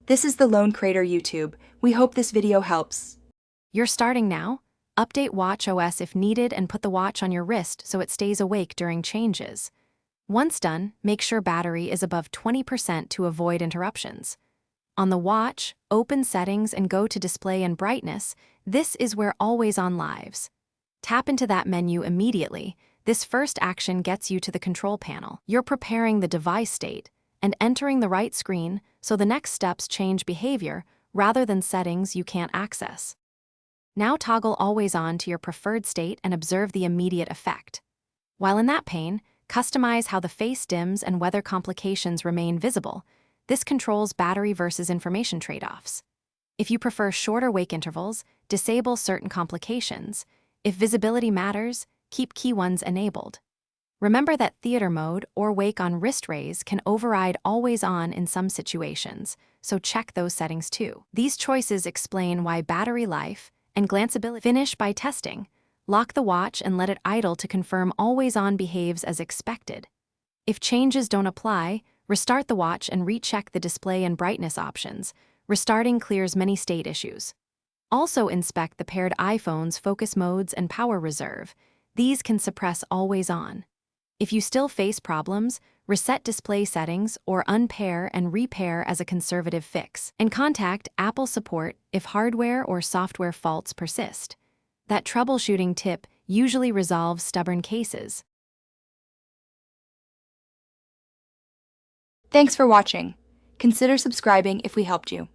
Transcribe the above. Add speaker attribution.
Speaker 1: This is the Lone Crater YouTube. We hope this video helps.
Speaker 2: You're starting now? Update Watch OS if needed and put the watch on your wrist so it stays awake during changes. Once done, make sure battery is above 20% to avoid interruptions. On the watch, open Settings and go to Display and Brightness. This is where Always On lives. Tap into that menu immediately. This first action gets you to the control panel. You're preparing the device state and entering the right screen, so the next steps change behavior rather than settings you can't access. Now toggle Always On to your preferred state and observe the immediate effect. While in that pane, customize how the face dims and whether complications remain visible. This controls battery versus information trade-offs. If you prefer shorter wake intervals, disable certain complications. If visibility matters, keep key ones enabled. Remember that theater mode or wake on wrist raise can override Always On in some situations, so check those settings too. These choices explain why battery life and glanceability. Finish by testing. Lock the watch and let it idle to confirm Always On behaves as expected. If changes don't apply, restart the watch and recheck the display and brightness options. Restarting clears many state issues. Also inspect the paired iPhone's focus modes and power reserve. These can suppress Always On. If you still face problems, reset display settings or unpair and repair as a conservative fix. And contact Apple support if hardware or software faults persist. That troubleshooting tip usually resolves stubborn cases.
Speaker 1: Thanks for watching. Consider subscribing if we helped you.